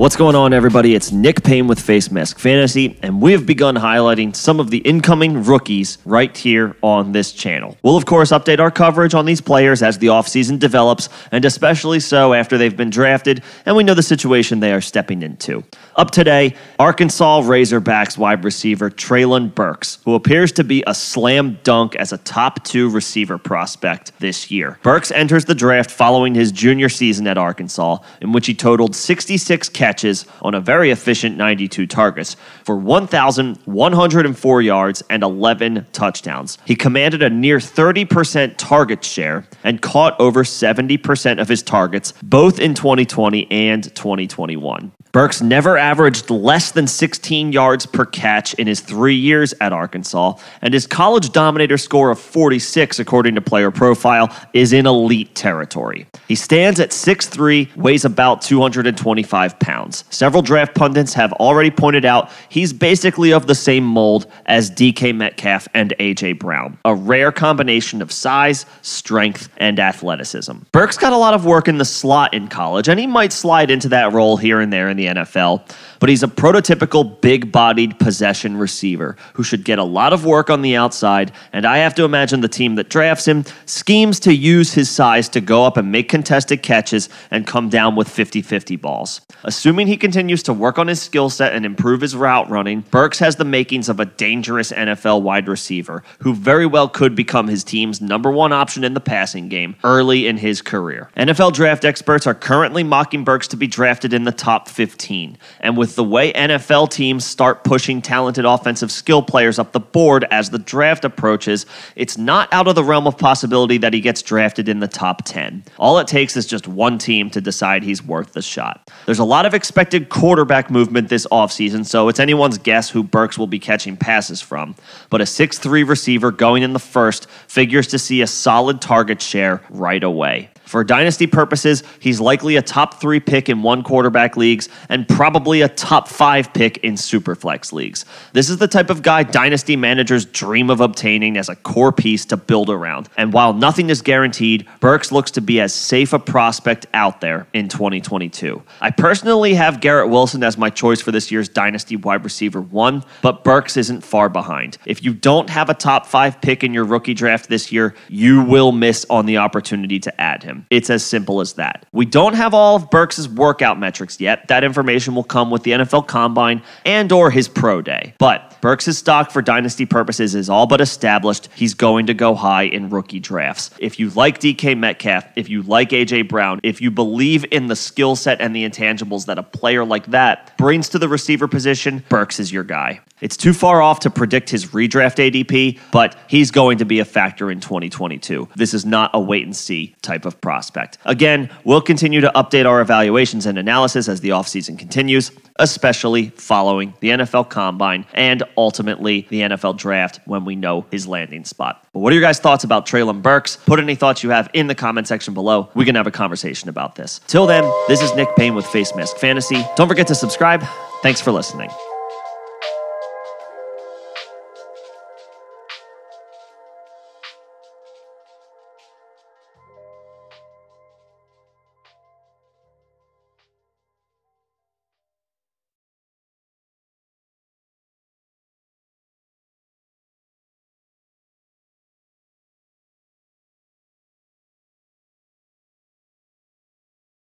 What's going on, everybody? It's Nick Payne with Facemask Fantasy, and we have begun highlighting some of the incoming rookies right here on this channel. We'll, of course, update our coverage on these players as the offseason develops, and especially so after they've been drafted and we know the situation they are stepping into. Up today, Arkansas Razorbacks wide receiver Treylon Burks, who appears to be a slam dunk as a top 2 receiver prospect this year. Burks enters the draft following his junior season at Arkansas, in which he totaled 66 catches on a very efficient 92 targets for 1,104 yards and 11 touchdowns. He commanded a near 30% target share and caught over 70% of his targets both in 2020 and 2021. Burks never averaged less than 16 yards per catch in his 3 years at Arkansas, and his college dominator score of 46, according to Player Profile, is in elite territory. He stands at 6'3", weighs about 225 pounds. Several draft pundits have already pointed out he's basically of the same mold as DK Metcalf and AJ Brown, a rare combination of size, strength, and athleticism. Burks got a lot of work in the slot in college, and he might slide into that role here and there in the NFL, but he's a prototypical big-bodied possession receiver who should get a lot of work on the outside, and I have to imagine the team that drafts him schemes to use his size to go up and make contested catches and come down with 50-50 balls. Assuming he continues to work on his skill set and improve his route running, Burks has the makings of a dangerous NFL wide receiver who very well could become his team's #1 option in the passing game early in his career. NFL draft experts are currently mocking Burks to be drafted in the top 15, and with the way NFL teams start pushing talented offensive skill players up the board as the draft approaches, it's not out of the realm of possibility that he gets drafted in the top 10. All it takes is just one team to decide he's worth the shot. There's a lot of expected quarterback movement this offseason, so it's anyone's guess who Burks will be catching passes from, but a 6'3" receiver going in the first figures to see a solid target share right away. For Dynasty purposes, he's likely a top 3 pick in one quarterback leagues and probably a top 5 pick in Superflex leagues. This is the type of guy Dynasty managers dream of obtaining as a core piece to build around. And while nothing is guaranteed, Burks looks to be as safe a prospect out there in 2022. I personally have Garrett Wilson as my choice for this year's Dynasty wide receiver 1, but Burks isn't far behind. If you don't have a top 5 pick in your rookie draft this year, you will miss on the opportunity to add him. It's as simple as that. We don't have all of Burks' workout metrics yet. That information will come with the NFL Combine and/or his pro day. But Burks' stock for Dynasty purposes is all but established. He's going to go high in rookie drafts. If you like DK Metcalf, if you like AJ Brown, if you believe in the skill set and the intangibles that a player like that brings to the receiver position, Burks is your guy. It's too far off to predict his redraft ADP, but he's going to be a factor in 2022. This is not a wait-and-see type of prospect. Again, we'll continue to update our evaluations and analysis as the offseason continues, especially following the NFL Combine and ultimately the NFL Draft when we know his landing spot. But what are your guys' thoughts about Treylon Burks? Put any thoughts you have in the comment section below. We can have a conversation about this. Till then, this is Nick Payne with Facemask Fantasy. Don't forget to subscribe. Thanks for listening.